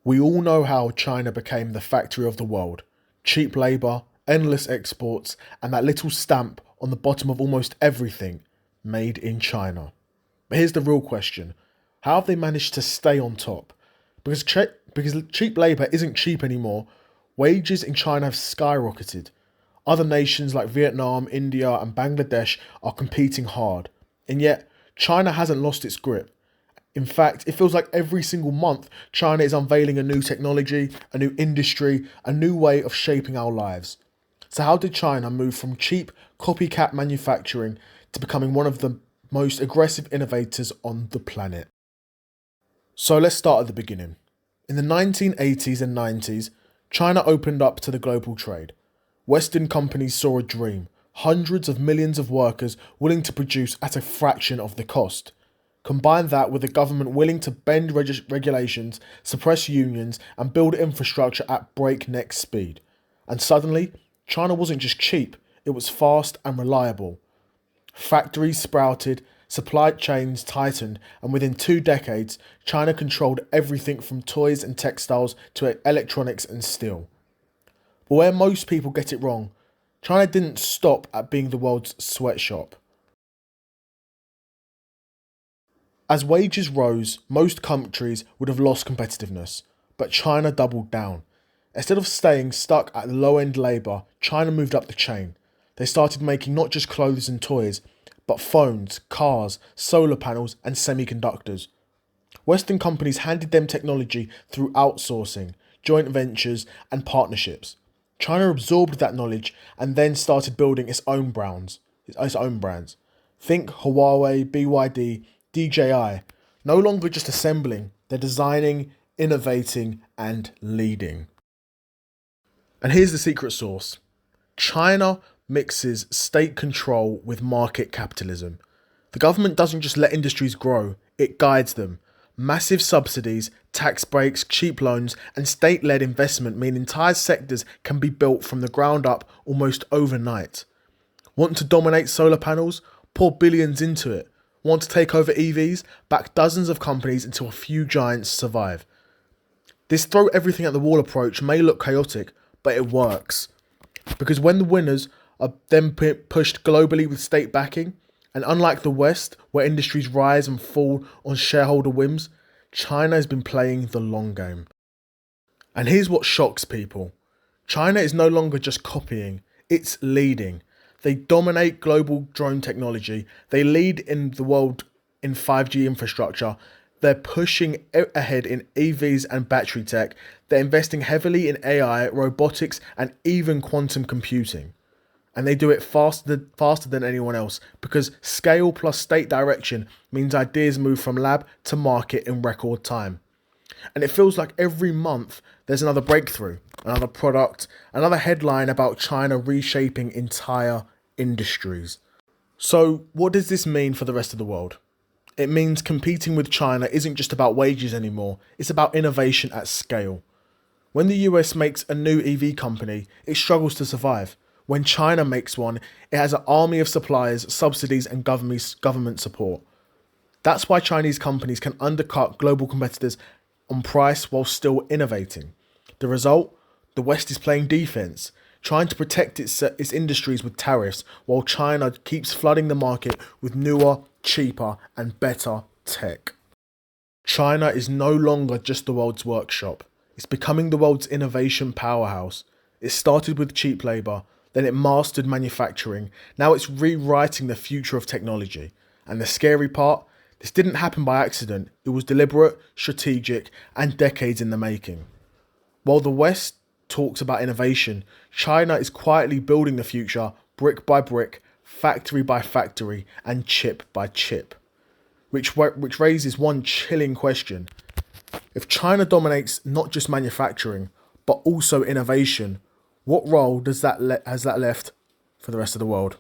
We all know how China became the factory of the world. Cheap labour, endless exports, and that little stamp on the bottom of almost everything, made in China. But here's the real question. How have they managed to stay on top? Because cheap labour isn't cheap anymore, wages in China have skyrocketed. Other nations like Vietnam, India and Bangladesh are competing hard. And yet, China hasn't lost its grip. In fact, it feels like every single month, China is unveiling a new technology, a new industry, a new way of shaping our lives. So how did China move from cheap copycat manufacturing to becoming one of the most aggressive innovators on the planet? So let's start at the beginning. In the 1980s and 90s, China opened up to the global trade. Western companies saw a dream, hundreds of millions of workers willing to produce at a fraction of the cost. Combine that with a government willing to bend regulations, suppress unions, and build infrastructure at breakneck speed. And suddenly, China wasn't just cheap, it was fast and reliable. Factories sprouted, supply chains tightened, and within 2 decades, China controlled everything from toys and textiles to electronics and steel. But where most people get it wrong, China didn't stop at being the world's sweatshop. As wages rose, most countries would have lost competitiveness, but China doubled down. Instead of staying stuck at low-end labour, China moved up the chain. They started making not just clothes and toys, but phones, cars, solar panels and semiconductors. Western companies handed them technology through outsourcing, joint ventures and partnerships. China absorbed that knowledge and then started building its own brands. Think Huawei, BYD, DJI, no longer just assembling, they're designing, innovating, and leading. And here's the secret sauce. China mixes state control with market capitalism. The government doesn't just let industries grow, it guides them. Massive subsidies, tax breaks, cheap loans, and state-led investment mean entire sectors can be built from the ground up almost overnight. Want to dominate solar panels? Pour billions into it. Want to take over EVs? Back dozens of companies until a few giants survive. This throw everything at the wall approach may look chaotic, but it works. Because when the winners are then pushed globally with state backing, and unlike the West, where industries rise and fall on shareholder whims, China has been playing the long game. And here's what shocks people. China is no longer just copying, it's leading. They dominate global drone technology. They lead in the world in 5G infrastructure. They're pushing ahead in EVs and battery tech. They're investing heavily in AI, robotics, and even quantum computing. And they do it faster than anyone else because scale plus state direction means ideas move from lab to market in record time. And it feels like every month there's another breakthrough, another product, another headline about China reshaping entire industries. So what does this mean for the rest of the world? It means competing with China isn't just about wages anymore, it's about innovation at scale. When the US makes a new EV company, it struggles to survive. When China makes one, it has an army of suppliers, subsidies and government support. That's why Chinese companies can undercut global competitors on price while still innovating. The result? The West is playing defense, trying to protect its industries with tariffs, while China keeps flooding the market with newer, cheaper, and better tech. China is no longer just the world's workshop. It's becoming the world's innovation powerhouse. It started with cheap labour, then it mastered manufacturing. Now it's rewriting the future of technology. And the scary part? This didn't happen by accident. It was deliberate, strategic, and decades in the making. While the West talks about innovation, China is quietly building the future brick by brick, factory by factory, and chip by chip. Which raises one chilling question. If China dominates not just manufacturing, but also innovation, what role has that left for the rest of the world?